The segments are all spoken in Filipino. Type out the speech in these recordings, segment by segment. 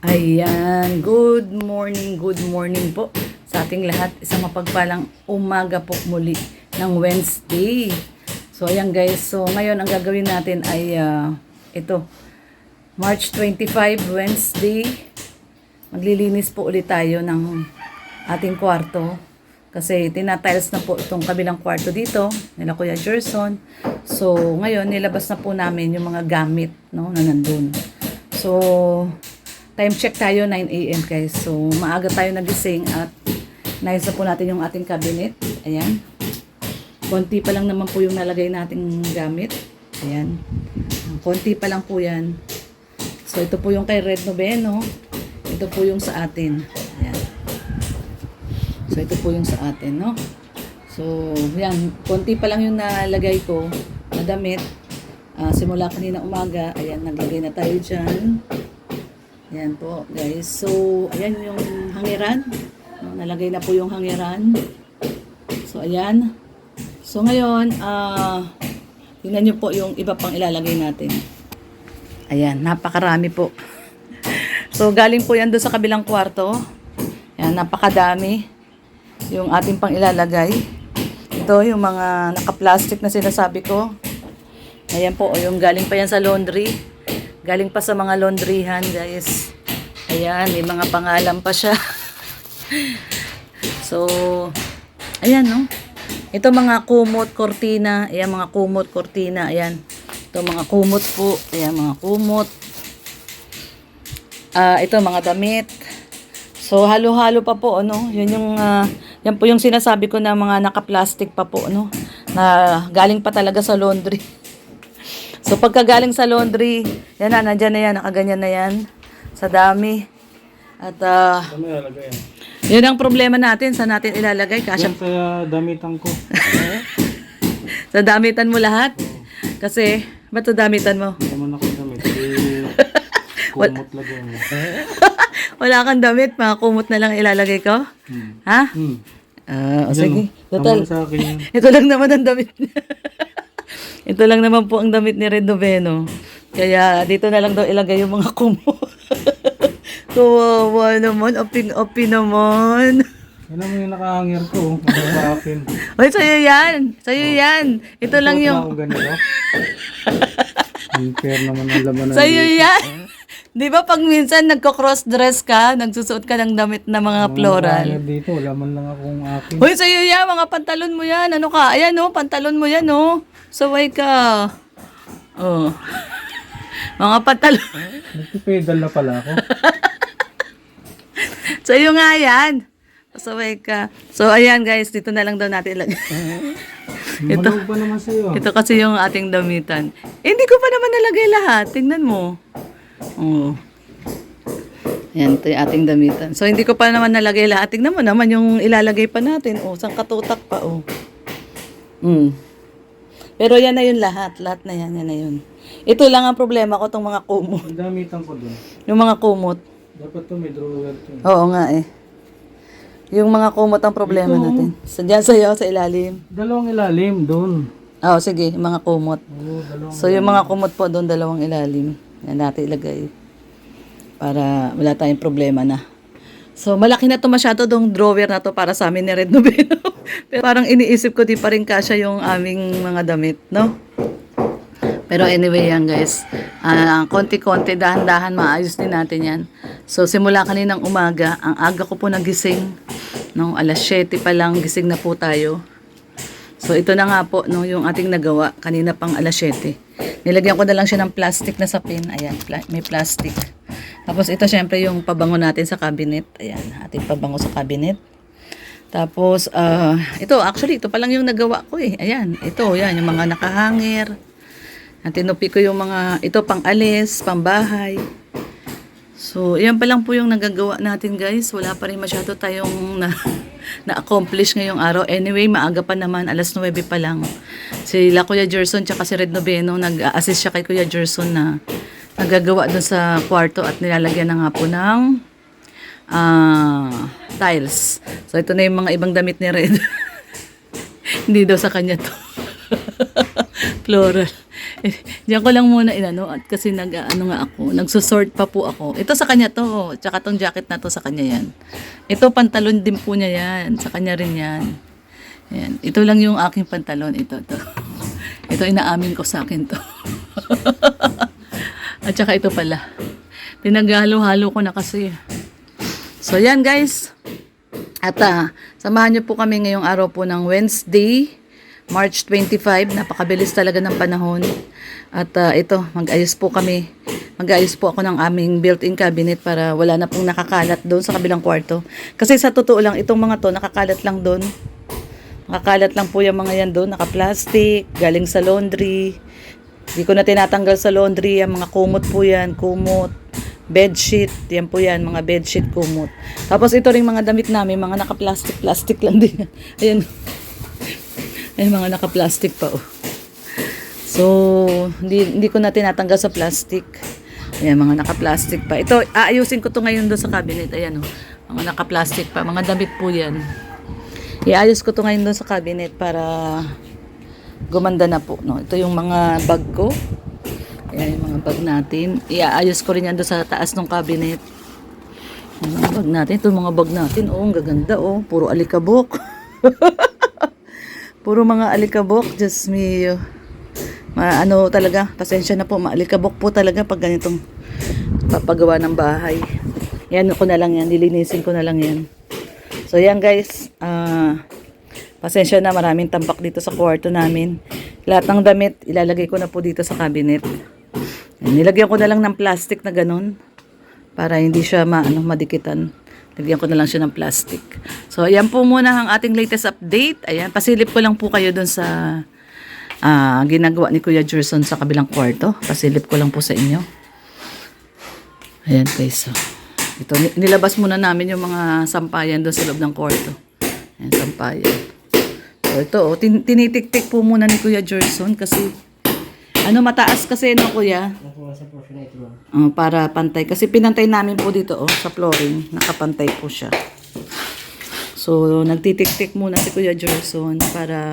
Ayan, good morning po sa ating lahat. Isang mapagpalang umaga po muli ng Wednesday. So ayan guys, so ngayon ang gagawin natin ay ito, March 25, Wednesday. Maglilinis po ulit tayo ng ating kwarto. Kasi tinatiles na po itong kabilang kwarto dito, nila Kuya Gerson. So ngayon nilabas na po namin yung mga gamit, no, na nandun. So time check tayo, 9 AM guys. So, maaga tayo nagising at naisa po natin yung ating cabinet. Ayan. Konti pa lang naman po yung nalagay nating gamit. Ayan. Konti pa lang po yan. So, ito po yung kay Red Noveno. Ito po yung sa atin. Ayan. So, ito po yung sa atin, no? So, yan. Konti pa lang yung nalagay ko na damit. Simula kanina umaga. Ayan, naglagay na tayo dyan. Ayan po guys. So, ayan yung hangiran. Nalagay na po yung hangiran. So, ayan. So, ngayon, tingnan nyo po yung iba pang ilalagay natin. Ayan, napakarami po. So, galing po yan doon sa kabilang kwarto. Ayan, napakadami yung ating pang ilalagay. Ito, yung mga naka-plastic na sinasabi ko. Ayan po, yung galing pa yan sa laundry. Galing pa sa mga laundryhan, guys. Ayan, may mga pangalan pa siya. So, ayan, no? Ito mga kumot, kortina. Ayan, mga kumot, kortina. Ayan. Ito mga kumot po. Ayan, mga kumot. Ito, mga damit. So, halo-halo pa po, ano? Yan po yung sinasabi ko na mga naka-plastic pa po, ano? Na galing pa talaga sa laundry. So, pagkagaling sa laundry, yan na, nandyan na yan, nakaganyan na yan. Sa dami. At, yun ang problema natin, saan natin ilalagay? Yan sa damitan ko. Sa damitan mo lahat? Kasi, ba't sa damitan mo? Hindi naman ako damit. Kumot lagay mo. Wala kang damit, mga kumot na lang ilalagay ko? Ha? Sige. Total, sa akin yan. ito lang naman ang damit niya. Ito lang naman po ang damit ni Red Noveno. Kaya dito na lang daw ilagay yung mga kumo. Kawawa naman. Oping naman. Yan naman yung nakahangir ko. Para sa akin. Ay, sa'yo yan. Sa'yo yan. Ito lang Suot na yung... ako ganito. Unfair naman ang laman ng Sa'yo yan. Di ba pag minsan nagko-cross dress ka, nagsusuot ka ng damit na mga floral? nakahangir dito. Wala man lang akong akin. Hoy, sa'yo yan. Mga pantalon mo yan. Ano ka? Ayan, oh. Pantalon mo yan, oh. Saway ka. Oh. Mga pantalon. Nagpipedal na pala ako. Sa'yo nga yan. Pasaway ka. So, ayan guys. Dito na lang daw natin ilagay. Maluwag pa naman sa'yo. Ito kasi yung ating damitan. Hindi ko pa naman nalagay lahat. Tingnan mo. Oh. Ayan, ito yung ating damitan. So, hindi ko pa naman nalagay lahat. Tingnan mo naman yung ilalagay pa natin. Oh, sang katutak pa. Oh. Pero yan na yun lahat. Lahat na yan. Yan na yun. Ito lang ang problema ko, itong mga kumot. Ang damitan ko dun. Yung mga kumot. Dapat to may drawer to. Oo nga eh. Yung mga kumot ang problema Ito. natin. Diyan sa'yo, sa ilalim. Dalawang ilalim dun. Oo, sige. Yung mga kumot. Oo, dalawang. So, yung mga kumot po doon, dalawang ilalim. Yan natin ilagay. Para wala tayong problema na. So, malaki na to masyado dong drawer na to para sa amin ni Red Noveno. Pero parang iniisip ko di pa rin kasya yung aming mga damit, no? Pero anyway yan guys. Konti-konti, dahan-dahan, maayos din natin yan. So, simula kaninang umaga, ang aga ko po nagising. No, alas 7 pa lang, gising na po tayo. So, ito na nga po, no, yung ating nagawa. Kanina pang alas 7. Nilagyan ko na lang siya ng plastic na sapin. Ayan, may plastic. Tapos, ito syempre yung pabango natin sa cabinet. Ayan, ating pabango sa cabinet. Tapos, ito pa lang yung nagawa ko eh. Ayan, yan, yung mga nakahangir. Tinupi ko yung mga, ito pang alis, pang bahay. So, yan pa lang po yung nagagawa natin guys. Wala pa rin masyado tayong na-accomplish ngayong araw. Anyway, maaga pa naman, alas 9 pa lang. Sila Kuya Gerson tsaka si Red Noveno, nag-assist siya kay Kuya Gerson na nagagawa dun sa kwarto at nilalagyan na nga po ng tiles. So, ito na yung mga ibang damit ni Red. Hindi daw sa kanya to. Floral. Diyan ko lang muna inano at kasi ano nga ako, nagsusort pa po ako. Ito sa kanya to, tsaka tong jacket na to sa kanya yan. Ito pantalon din po niya yan, sa kanya rin yan. Yan. Ito lang yung aking pantalon, ito to. Ito inaamin ko sa akin to. At saka ito pala. Pinaghalo-halo ko na kasi. So yan guys. At samahan niyo po kami ngayong araw po ng Wednesday, March 25. Napakabilis talaga ng panahon. At ito, mag-ayos po kami. Mag-ayos po ako ng aming built-in cabinet para wala na pong nakakalat doon sa kabilang kwarto. Kasi sa totoo lang, itong mga to, nakakalat lang doon. Nakakalat lang po yung mga yan doon. Naka-plastic, galing sa laundry. Hindi ko na tinatanggal sa laundry. Yung mga kumot po yan, kumot. Bedsheet, yan po yan, mga bedsheet, kumot. Tapos ito ring mga damit namin, mga naka-plastic lang din. Ayan. Ayan, mga naka-plastic pa, oh. So, hindi ko na tinatanggal sa plastic. Ayan, mga naka-plastic pa. Ito, aayusin ko to ngayon doon sa cabinet. Ayan, oh. Mga naka-plastic pa, mga damit po yan. Iayos ko to ngayon doon sa cabinet para gumanda na po, no. Ito yung mga bag ko. Ayan yung mga bag natin. Iaayos ko rin yan doon sa taas ng cabinet. Yung mga bag natin. Ito mga bag natin. Oh, ang gaganda. Oh, puro alikabok. Puro mga alikabok. Just me. Ano talaga. Pasensya na po. Maalikabok po talaga pag ganitong papagawa ng bahay. Yan ko na lang yan. Nilinisin ko na lang yan. So yan guys. Pasensya na. Maraming tambak dito sa kwarto namin. Lahat ng damit ilalagay ko na po dito sa cabinet. Nilagyan ko na lang ng plastic na ganun para hindi siya madikitan. Lagyan ko na lang siya ng plastic. So, ayan po muna ang ating latest update. Ayan, pasilip ko lang po kayo dun sa ginagawa ni Kuya Gerson sa kabilang kwarto. Pasilip ko lang po sa inyo. Ayan guys. So, ito, nilabas muna namin yung mga sampayan dun sa loob ng kwarto. Ayan, sampayan. So, ito, tinitik-tik po muna ni Kuya Gerson kasi mataas kasi kuya? Para pantay. Kasi pinantay namin po dito sa flooring. Nakapantay po siya. So, nagtitik-tik muna si Kuya Gerson para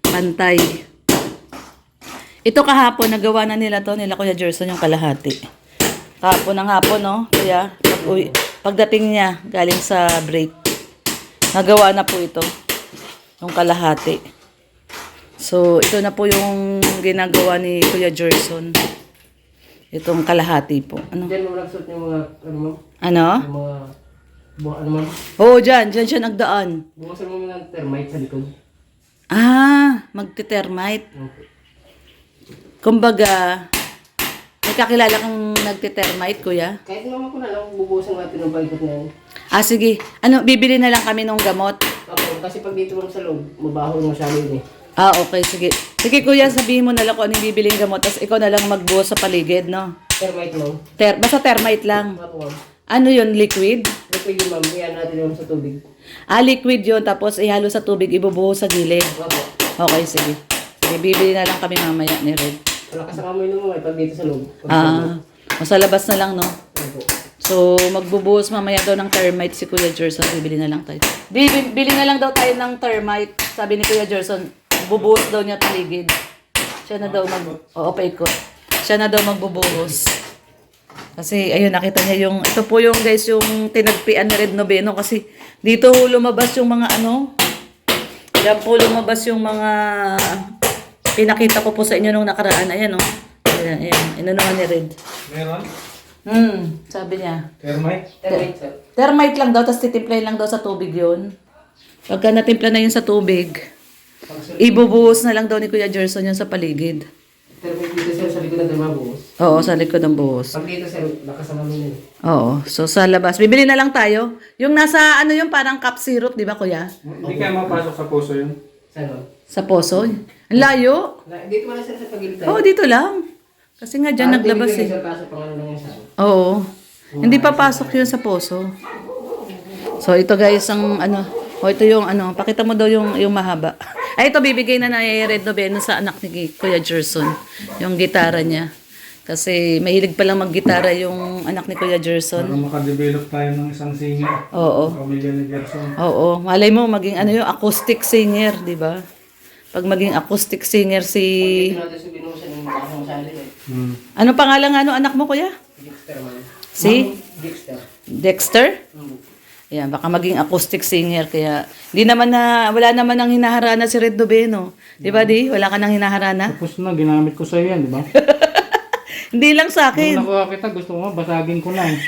pantay. Ito kahapon, nagawa na nila Kuya Gerson yung kalahati. Kahapon ng hapon, no? Kuya, pagdating niya, galing sa break, nagawa na po ito. Yung kalahati. So, ito na po yung ginagawa ni Kuya Gerson. Itong kalahati po. Ano? Diyan mo nagsuot yung mga, ma'am? Ano? Yung mga, ma'am? Oo, dyan siya nagdaan. Bukasan mo ng termite sa likod. Magte-termite. Okay. Kumbaga, may kakilala kang nagte-termite, kuya? Kahit naman ko na lang, bubukasan natin ng palikot na yan. Sige. Bibili na lang kami ng gamot. Okay, kasi pag dito lang sa loob, mabaho na masyado yun eh. Okay, sige. Sige, kuya, sabihin mo na lang kung anong bibiling gamot. Tapos ikaw na lang magbuhos sa paligid, no? Termite lang. Basta termite lang. Ako, ma'am. Ano yun, liquid? Liquid yun, ma'am. Iyan natin yung sa tubig. Liquid yun. Tapos ihalo sa tubig, ibubuhos sa gilid. Ako. Okay, sige. Sige, bibili na lang kami mamaya ni Red. Wala ka sa kamoy ng mga pag dito sa loob. Sa labas na lang, no? Ako. So, magbubuhos mamaya daw ng termite si Kuya Gerson. Bibili na lang tayo. Bili na lang daw tayo ng termite. Sabi ni Kuya Gerson, bubuhos daw niya paligid. Siya na daw paikot. Siya na daw magbubuhos. Kasi, ayun, nakita niya yung, ito po yung, guys, yung tinagpian ni Red Noveno. Kasi, dito lumabas yung mga, yan po lumabas yung mga, pinakita ko po sa inyo nung nakaraan. Ayan, Ayan, inanuhan ni Red. Meron? Sabi niya. Termite? Termite, sir. Termite lang daw, tapos titimplahin lang daw sa tubig yun. Pagka natimpla na yun sa tubig, ibubuhos na lang daw ni Kuya Gerson yun sa paligid. Termite dito, sir, sa likod ng termabuhos. Oo, sa likod ng buhos. Pag dito, sir, nakasama mo yun. Oo, so sa labas. Bibili na lang tayo. Yung nasa, yung parang cup syrup, di ba kuya? Hindi kaya mapasok sa puso yun? Saan? Sa poso. Ang layo. Dito wala, sir, sa pagilid tayo. Oo, dito lang. Kasi nga dyan naglabas eh. Oo. Hindi papasok yun sa poso. So, ito guys, ito yung pakita mo daw yung mahaba. Ay, ito bibigay na Red Noveno sa anak ni Kuya Gerson. Yung gitara niya. Kasi mahilig palang mag-gitara yung anak ni Kuya Gerson. Para makadevelop tayo ng isang singer. Oo. Pamilya ni Gerson. Oo. Malay mo, maging yung acoustic singer, di ba? Pag maging acoustic singer si... Ano pangalan nga nung anak mo, kuya? Dexter man. Si? Dexter. Dexter? Ayan, baka maging acoustic singer. Kaya, wala naman ang hinaharana si Red Noveno. Di ba, Di? Wala ka nang hinaharana? Tapos na, ginamit ko sa yan, di ba? Hindi lang sa Nung akin. nakuha kita, gusto mo, basagin ko na eh.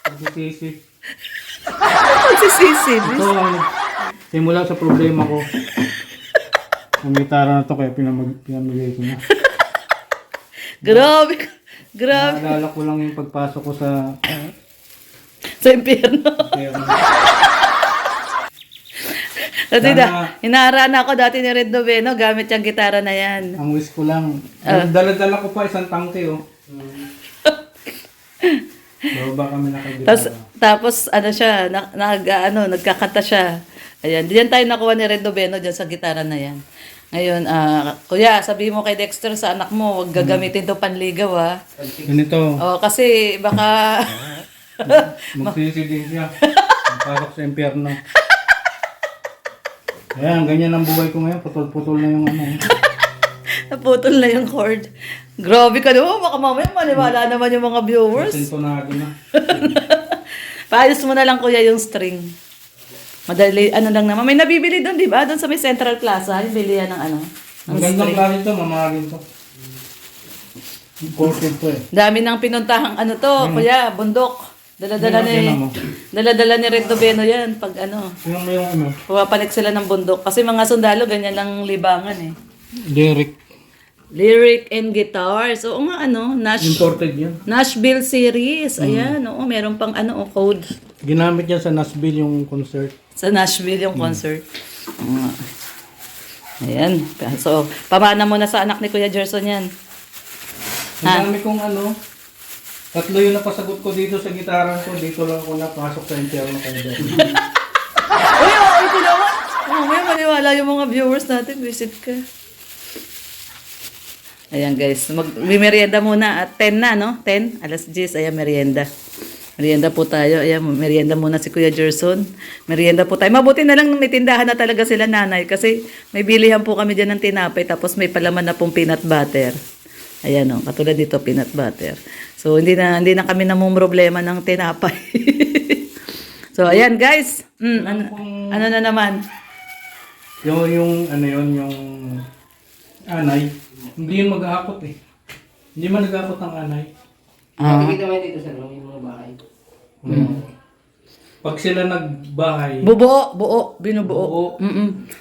Pagsisisi. Pagsisisi. Ito ang simula sa problema ko. Ang gitara na to, kaya pinamigay ko na. Grabe. Grabe. Naalala ko lang yung pagpasok ko sa Sa impyerno. perno. Kasi Sana- hinaharana ako dati ni Red Noveno gamit yung gitara na yan. Ang wish ko lang. Dala-dala ko pa isang tangke, oh. Baba kami nakagitara. Tapos ano siya, nagkakanta siya. Ayan, diyan tayo nakuha ni Red Noveno dyan sa gitara na yan. Ngayon, kuya, sabi mo kay Dexter sa anak mo, huwag gagamitin to panligaw, ha. Ganito, Oh, kasi baka magsisi din siya. Pasok sa impyerno. Ayan, ganyan ang buhay ko ngayon. Putol-putol na yung ano. naputol na yung cord. Grabe ka naman, baka mamaya maniwala naman yung mga viewers. Sintonado na. Paayos mo na lang kuya yung string. Madali, ano lang naman. May nabibili doon, di ba? Doon sa may Central Plaza, yung bilihan ng ano. Ng Ang gandang string. klase to, mamahagin to. Imported to eh. Dami nang pinuntahang ano to, kuya, bundok. Dala-dala Yan, Dala-dala ni Red Noveno yan pag ano. Yung ano, Pumapanik sila ng bundok. Kasi mga sundalo, ganyan lang libangan eh. lyric. Lyric and guitars. Oo nga ano, Imported yan. Nashville series. Ayan, oo, meron pang ano, code. Ginamit yan sa Nashville yung concert. Sa Nashville yung concert. Oo nga. Ayan. So, pamana mo na sa anak ni Kuya Gerson yan. Ang dami kong ano, tatlo yung napasagot ko dito sa gitara ko. Dito lang ako napasok sa impyerno kayo dyan. Uy, oo, ito naman. Mamaya maniwala yung mga viewers natin. Visit ka. Ayan guys, may merienda muna at 10 na, no? 10, alas 10, ayan merienda. Merienda po tayo. Ayan, merienda muna si Kuya Gerson. Merienda po tayo. Mabuti na lang may tindahan na talaga sila nanay kasi may bilihan po kami dyan ng tinapay tapos may palaman na pong peanut butter. Ayan o, katulad dito, peanut butter. So, hindi na kami namumroblema ng tinapay. So, ayan guys. Ano na naman? Yung ano yun, yung anay. Hindi yun mag-aakot eh. Hindi man nag-aakot ang anay. Nakikita mo yun dito sa yung mga bahay. Pag sila nagbahay, Buo, binubuo. Buo.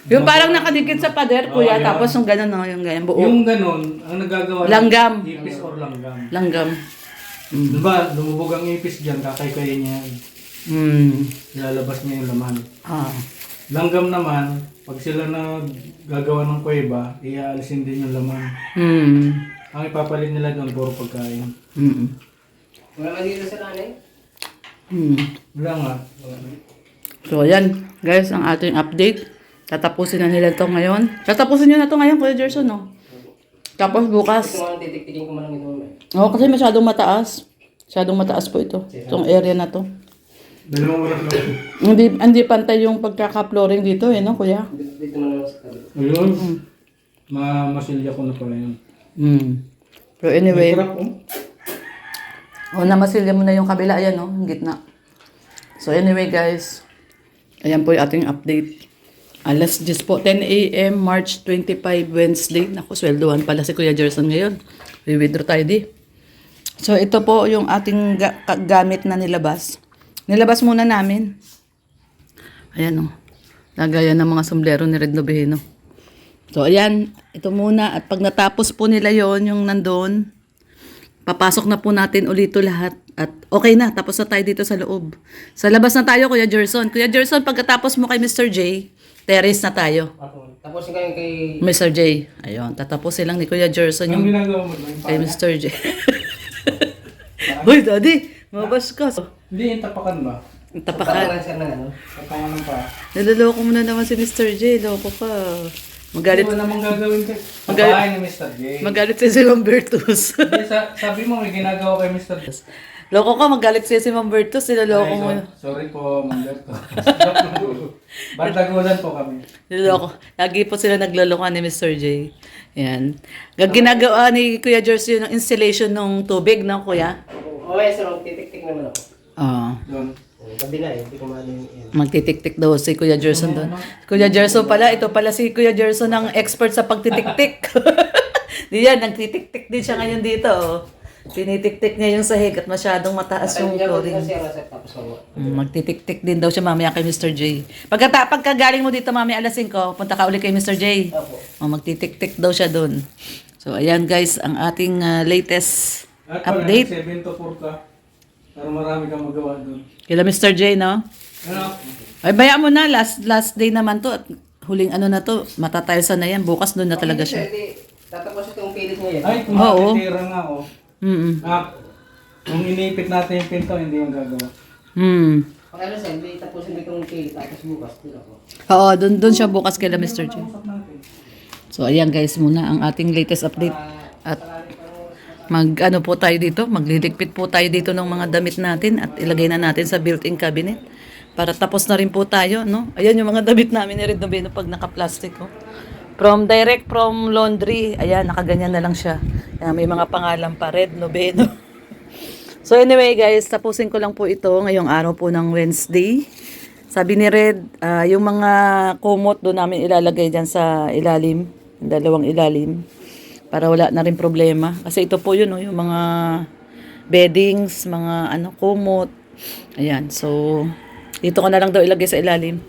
Yung parang nakadikit sa pader, kuya, yan. tapos yung gano'n, no, yung ganyan, buo. yung ganon, ang nagagawa Langgam. ipis or langgam. Langgam. Diba, lumubog ang ipis dyan, kakay-kayin niya yan. Lalabas niya yung laman. Langgam naman, pag sila gagawa ng kuweba, iaalisin din yung laman. Ang ipapalit nila doon, puro pagkain. Wala ka dito sa nanay? Wala nga. So, ayan, guys, ang ating update. Tatapusin na nila ito ngayon. Tatapusin nyo na ito ngayon, Kuya Gerson, no? Tapos bukas. Ito mga titik-tikin ko man lang ito. Oo, kasi masyadong mataas. Masyadong mataas po ito. Itong area na to. 2 oras lang. Hindi pantay yung pagkaka-flooring dito, eh, no, Kuya? Dito man lang sa tabi. Ayun. Masilya ko na pala yun. So, anyway. May crack, oh. Namasilya mo na yung kabila, ayan, no? Yung gitna. So, anyway, guys. Ayan po yung ating update. Alas 10 po, 10 a.m., March 25, Wednesday. Naku, sweldohan pala si Kuya Gerson ngayon. We-withdraw tayo di. So, ito po yung ating gamit na nilabas. Nilabas muna namin. Ayan, o. Lagayan ng mga sombrero ni Red Noveno. So, ayan. Ito muna. At pag natapos po nila yon yung nandun, papasok na po natin ulito lahat. At okay na, tapos na tayo dito sa loob. Sa labas na tayo, Kuya Gerson. Kuya Gerson, pagkatapos mo kay Mr. J, terrace na tayo. Tapos yung kay... Mr. J. Ayun, tatapusin lang ni Kuya Gerson Ang yung ginagawa mo doon? kay Mr. J. Uy, daddy, mabas ka. Hindi, yung tapakan ba? Tapakan. Tapakan sir na ano? Tapakan ng pa. Naloloko mo na naman si Mr. J. Loko ka. Magalit, Hindi mo namang gagawin ka. Magalit- Tapakan ni Mr. J. magalit si Silong Bertus. Hindi, sabi mo may ginagawa kay Mr. J. Loko ko, magalit siya si Ma'am Berto. Sinaloko mo. Sorry po, Mangerto. Bantagulan po kami. Niloko. Lagi po sila nagloloko ni Mr. J. Yan. Ginagawa ni Kuya Jersey yung installation ng tubig, no, Kuya? Oo, yes, sir. Titik-tik naman ako. Oo. Doon. Kabila eh. Hindi ko maalim yan. Magtitik-tik daw si Kuya Gerson doon. Kuya Gerson pala, ito pala si Kuya Gerson ang expert sa pagtitik-tik. Di yan, nagtitik-tik din siya ngayon dito. Oh. Tinitik-tik niya yung sahig at masyadong mataas yung flooring. Magtitik-tik din daw siya mamaya kay Mr. J. Pagka galing mo dito mamaya alas 5, punta ka ulit kay Mr. J. Opo. Magtitik-tik daw siya doon. So ayan guys, ang ating latest At pala, update. 7 to 4 ka. Para marami kang magawa doon. Kila Mr. J, no? Ano? Ay, bayaan mo na. Last day naman to. At huling ano na to. Matatilesa na yan. Bukas doon na talaga siya. Tatapos itong pilit ngayon. Ay, kung Oo. matitira nga, oh. Kung inipit natin yung pinto, hindi yung gagawa. Pakailan sir, hindi tapusin mo itong pilit. Tapos bukas, doon ako. Oo, doon siya bukas kila Mr. J. Usap natin. So, ayan guys muna ang ating latest update. At ano po tayo dito, magliligpit po tayo dito ng mga damit natin at ilagay na natin sa built-in cabinet. Para tapos na rin po tayo, no? Ayan yung mga damit namin ni Red Noveno pag naka-plastic, oh. Direct from laundry. Ayan, nakaganyan na lang siya. Ayan, may mga pangalan pa, Red Noveno. So anyway guys, tapusin ko lang po ito ngayong araw po ng Wednesday. Sabi ni Red, yung mga kumot doon namin ilalagay dyan sa ilalim, yung dalawang ilalim, para wala na rin problema. Kasi ito po yun, no, yung mga beddings, mga kumot. Ayan, so dito ko na lang daw ilagay sa ilalim.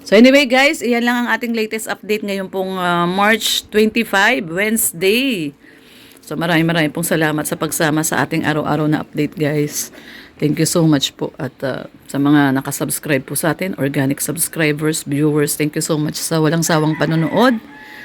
So anyway guys, iyan lang ang ating latest update ngayon pong March 25, Wednesday. So maraming pong salamat sa pagsama sa ating araw-araw na update guys. Thank you so much po. At sa mga nakasubscribe po sa atin, organic subscribers, viewers, thank you so much sa walang sawang panonood.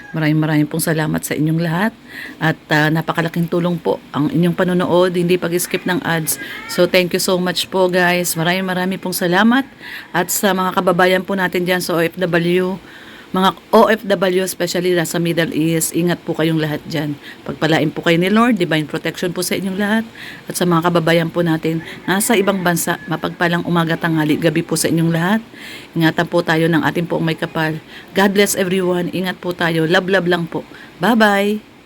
Maraming pong salamat sa inyong lahat. At napakalaking tulong po ang inyong panonood, hindi pag-skip ng ads. So thank you so much po guys. Maraming pong salamat. At sa mga kababayan po natin dyan sa OFW, mga OFW, especially sa Middle East, ingat po kayong lahat dyan. Pagpalain po kayo ni Lord, divine protection po sa inyong lahat. At sa mga kababayan po natin, nasa ibang bansa, mapagpalang umaga, tanghali, gabi po sa inyong lahat. Ingatan po tayo ng ating poong may kapal. God bless everyone. Ingat po tayo. Love lang po. Bye-bye!